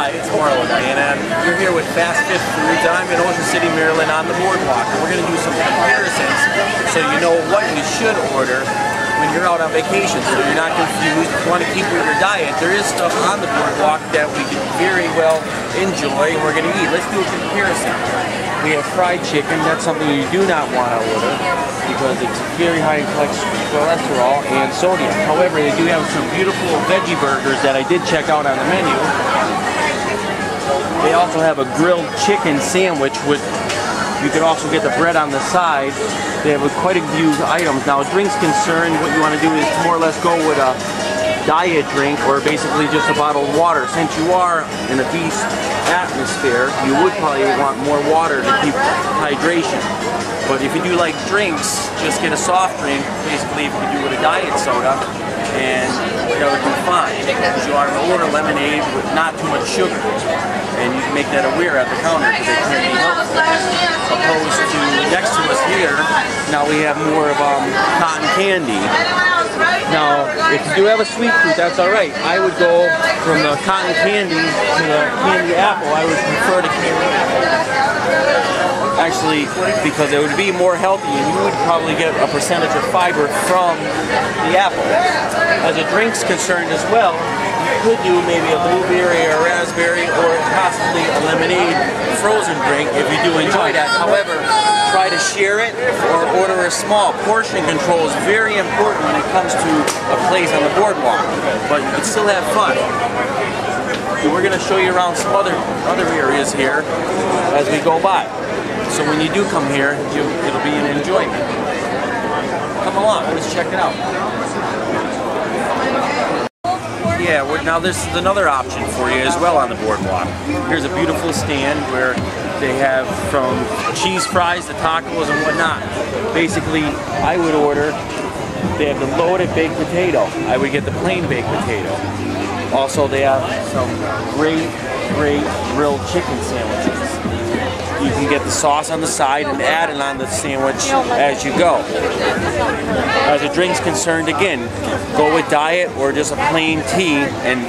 Hi, it's Marlo, and you're here with Fast Fit Foods. I'm in Ocean City, Maryland on the boardwalk, and we're going to do some comparisons so you know what you should order when you're out on vacation, so you're not confused. If you want to keep with your diet, there is stuff on the boardwalk that we can very well enjoy and we're going to eat. Let's do a comparison. We have fried chicken. That's something you do not want to order because it's very high in cholesterol and sodium. However, they do have some beautiful veggie burgers that I did check out on the menu. They also have a grilled chicken sandwich with, you can also get the bread on the side. They have quite a few items. Now, as drinks concerned, what you want to do is more or less go with a diet drink or basically just a bottle of water. Since you are in a beach atmosphere, you would probably want more water to keep hydration. But if you do like drinks, just get a soft drink, basically if you do with a diet soda, and that would be fine. Because you are going to order lemonade with not too much sugar. And you can make that aware at the counter because they can be helpful. Opposed to next to us here, now we have more of cotton candy. Now, if you do have a sweet tooth, that's alright. I would go from the cotton candy to the candy apple. I would prefer the candy apple. Actually, because it would be more healthy and you would probably get a percentage of fiber from the apple. As a drink's concerned as well, you could do maybe a blueberry or a raspberry or possibly a lemonade frozen drink if you do enjoy that. However, try to share it or order a small. Portion control is very important when it comes to a place on the boardwalk, but you can still have fun. And we're going to show you around some other areas here as we go by. So when you do come here, it'll be an enjoyment. Come along, let's check it out. Yeah, now this is another option for you as well on the boardwalk. Here's a beautiful stand where they have from cheese fries to tacos and whatnot. Basically, I would order, they have the loaded baked potato. I would get the plain baked potato. Also, they have some great grilled chicken sandwiches. You can get the sauce on the side and add it on the sandwich as you go. As a drink's concerned, again, go with diet or just a plain tea and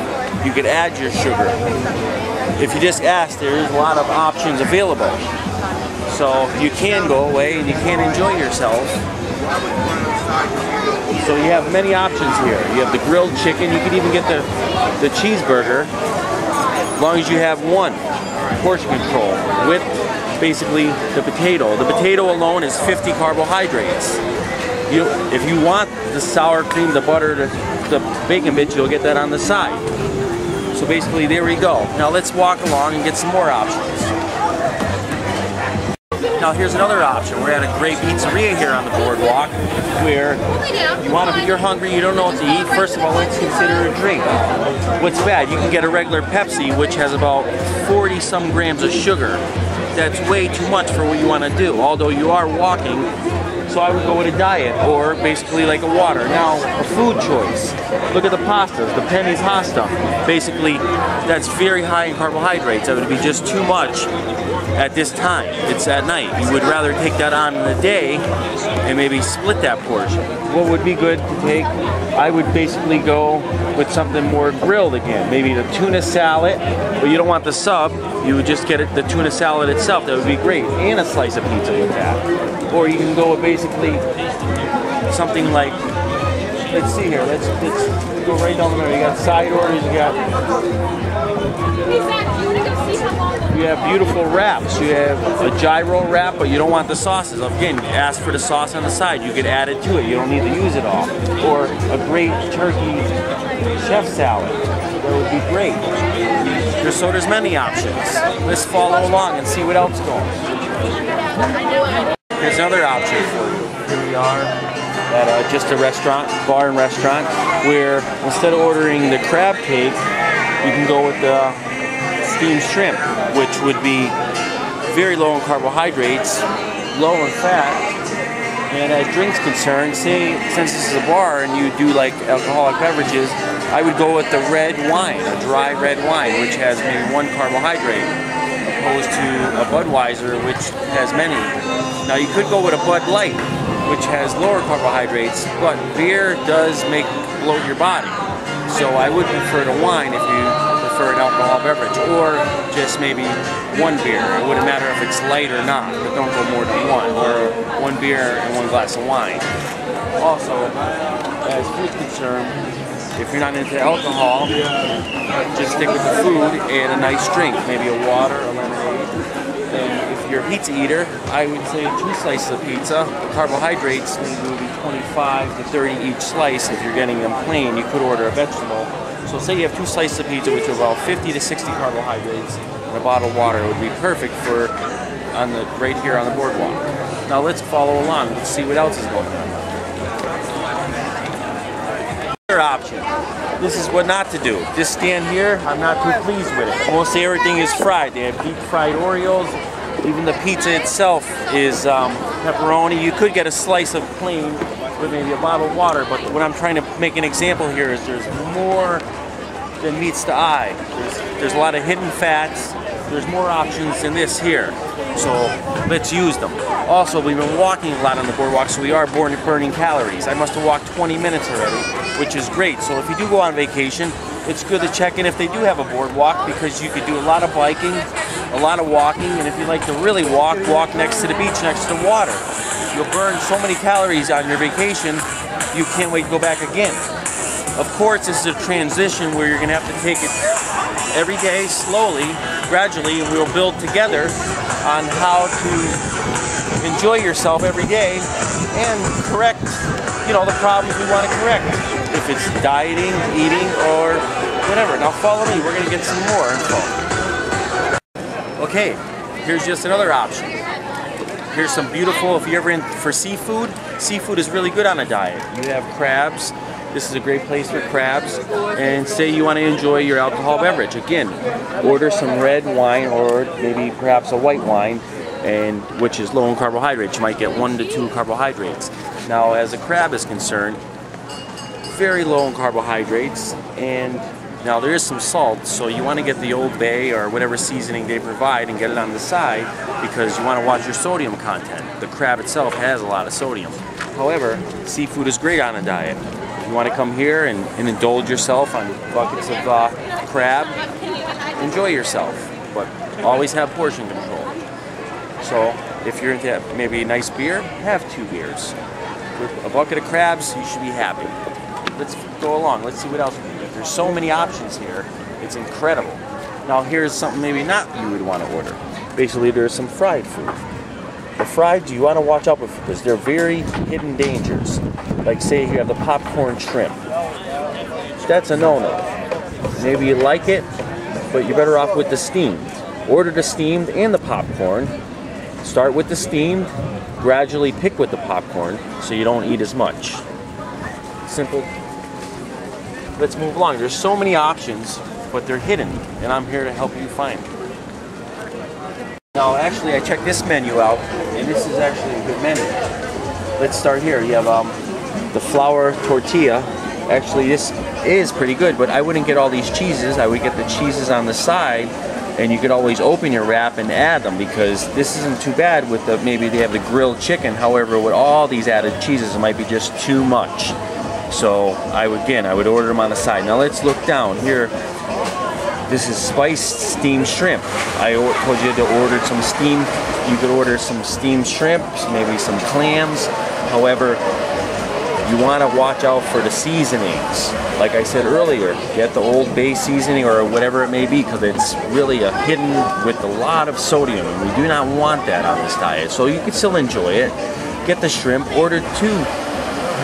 you could add your sugar. If you just ask, there is a lot of options available. So you can go away and you can enjoy yourself. So you have many options here. You have the grilled chicken, you can even get the cheeseburger, as long as you have one. Portion control with basically the potato. The potato alone is 50 carbohydrates. If you want the sour cream, the butter, the bacon bits, you'll get that on the side. So basically, there we go. Now let's walk along and get some more options. Now here's another option. We're at a great pizzeria here on the boardwalk where you're hungry, you don't know what to eat. First of all, let's consider a drink. What's bad? You can get a regular Pepsi, which has about 40 some grams of sugar. That's way too much for what you want to do, although you are walking. So I would go with a diet, or basically like a water. Now, a food choice. Look at the pastas, the penne pasta. Basically, that's very high in carbohydrates. That would be just too much at this time. It's at night. You would rather take that on in the day and maybe split that portion. What would be good to take? I would basically go with something more grilled again. Maybe the tuna salad, but you don't want the sub. You would just get the tuna salad itself. That would be great. And a slice of pizza with that. Or you can go with basically something like, let's see here, let's go right down the middle. You got side orders, you have beautiful wraps. You have a gyro wrap, but you don't want the sauces. Again, ask for the sauce on the side. You could add it to it. You don't need to use it all. Or a great turkey chef salad. That would be great. There's many options. Let's follow along and see what else is going on. Here's another option for you. Here we are at just a restaurant, bar and restaurant, where instead of ordering the crab cake, you can go with the steamed shrimp, which would be very low in carbohydrates, low in fat, and as drinks concerned, say, since this is a bar and you do like alcoholic beverages, I would go with the red wine, a dry red wine, which has maybe one carbohydrate, opposed to a Budweiser, which has many. Now you could go with a Bud Light, which has lower carbohydrates, but beer does bloat your body. So I would prefer the wine if you for an alcohol beverage, or just maybe one beer. It wouldn't matter if it's light or not, but don't go more than one, or one beer and one glass of wine. Also, as food's concerned, if you're not into alcohol, just stick with the food and a nice drink, maybe a water, a lemonade. And if you're a pizza eater, I would say 2 slices of pizza. The carbohydrates maybe would be 25 to 30 each slice. If you're getting them plain, you could order a vegetable. So say you have 2 slices of pizza, which are about 50 to 60 carbohydrates, and a bottle of water. It would be perfect for right here on the boardwalk. Now let's follow along. Let's see what else is going on. Another option. This is what not to do. Just stand here. I'm not too pleased with it. Mostly everything is fried. They have deep fried Oreos. Even the pizza itself is pepperoni. You could get a slice of plain with maybe a bottle of water, but what I'm trying to make an example here is there's more than meets the eye. There's a lot of hidden fats. There's more options than this here. So let's use them. Also, we've been walking a lot on the boardwalk, so we are burning calories. I must have walked 20 minutes already, which is great. So if you do go on vacation, it's good to check in if they do have a boardwalk, because you could do a lot of biking, a lot of walking, and if you like to really walk next to the beach, next to the water. You'll burn so many calories on your vacation, you can't wait to go back again. Of course, this is a transition where you're going to have to take it every day, slowly, gradually, and we'll build together on how to enjoy yourself every day and correct, the problems we want to correct. If it's dieting, eating, or whatever. Now follow me, we're going to get some more info. Okay, here's just another option. Here's some beautiful, if you're ever in for seafood, seafood is really good on a diet. You have crabs. This is a great place for crabs. And say you want to enjoy your alcohol beverage. Again, order some red wine or maybe perhaps a white wine, which is low in carbohydrates. You might get 1 to 2 carbohydrates. Now, as a crab is concerned, very low in carbohydrates, and now there is some salt, so you want to get the Old Bay or whatever seasoning they provide and get it on the side, because you want to watch your sodium content. The crab itself has a lot of sodium. However, seafood is great on a diet. You want to come here and indulge yourself on buckets of crab, enjoy yourself, but always have portion control. So if you're into maybe a nice beer, have 2 beers. With a bucket of crabs, you should be happy. Let's go along, let's see what else we can get. There's so many options here, it's incredible. Now here's something maybe not you would want to order. Basically there's some fried food. The fried, you want to watch out with, because they're very hidden dangers. Like say you have the popcorn shrimp. That's a no-no. Maybe you like it, but you're better off with the steamed. Order the steamed and the popcorn. Start with the steamed, gradually pick with the popcorn so you don't eat as much. Simple. Let's move along. There's so many options, but they're hidden, and I'm here to help you find them. Now actually I checked this menu out, and this is actually a good menu. Let's start here. You have the flour tortilla. Actually this is pretty good, but I wouldn't get all these cheeses. I would get the cheeses on the side, and you could always open your wrap and add them, because this isn't too bad with maybe they have the grilled chicken. However, with all these added cheeses, it might be just too much. So I would order them on the side. Now let's look down here. This is spiced steamed shrimp. I told you to order some steamed. You could order some steamed shrimp, maybe some clams. However, you want to watch out for the seasonings. Like I said earlier, get the Old Bay seasoning or whatever it may be, because it's really hidden with a lot of sodium, and we do not want that on this diet. So you can still enjoy it. Get the shrimp, order 2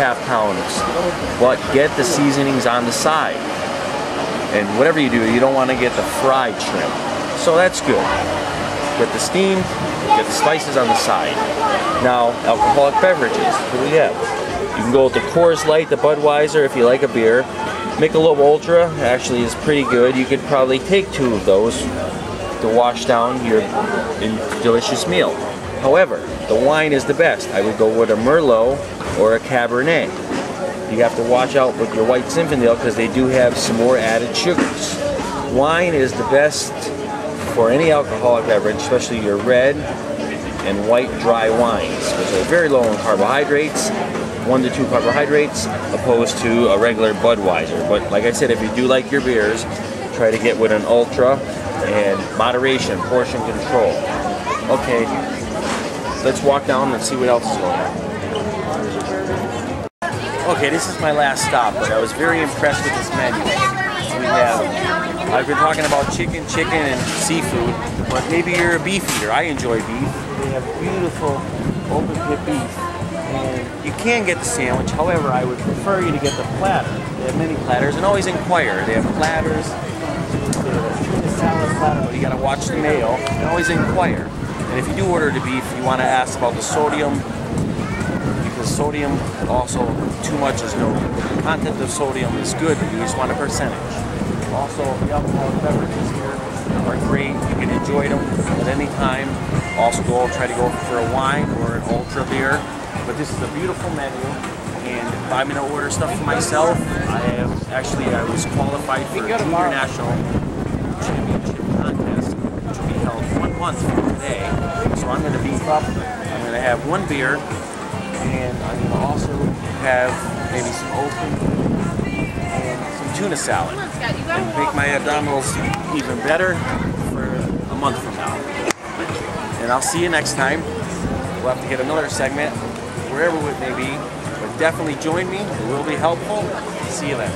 half-pounds, but get the seasonings on the side. And whatever you do, you don't want to get the fried shrimp. So that's good. Get the steamed, get the spices on the side. Now, alcoholic beverages. What do we have? You can go with the Coors Light, the Budweiser if you like a beer. Michelob Ultra actually is pretty good. You could probably take 2 of those to wash down your delicious meal. However, the wine is the best. I would go with a Marlo or a Cabernet. You have to watch out with your white Zinfandel, because they do have some more added sugars. Wine is the best for any alcoholic beverage, especially your red and white dry wines, which are very low in carbohydrates, 1 to 2 carbohydrates, opposed to a regular Budweiser. But like I said, if you do like your beers, try to get with an ultra and moderation, portion control. Okay, let's walk down and see what else is going on. Okay, this is my last stop, but I was very impressed with this menu. I've been talking about chicken, and seafood, but maybe you're a beef eater. I enjoy beef. They have beautiful open pit beef, and you can get the sandwich. However, I would prefer you to get the platter. They have many platters, and always inquire. They have platters. They have a tuna salad platter, but you got to watch the mayo, and always inquire. And if you do order the beef, you want to ask about the sodium, because sodium also too much is no good. The content of sodium is good, but you just want a percentage. Also, the alcoholic beverages here are great. You can enjoy them at any time. Also, try to go for a wine or an ultra beer. But this is a beautiful menu, and if I'm going to order stuff for myself, I was qualified for a junior national championship contest, which will be held 1 month from today. So I'm going to beef up. I'm going to have 1 beer, and I'm going to also have maybe some open and some tuna salad, and make my abdominals even better for a month from now. And I'll see you next time. We'll have to get another segment, wherever it may be, but definitely join me. It will be helpful. See you then.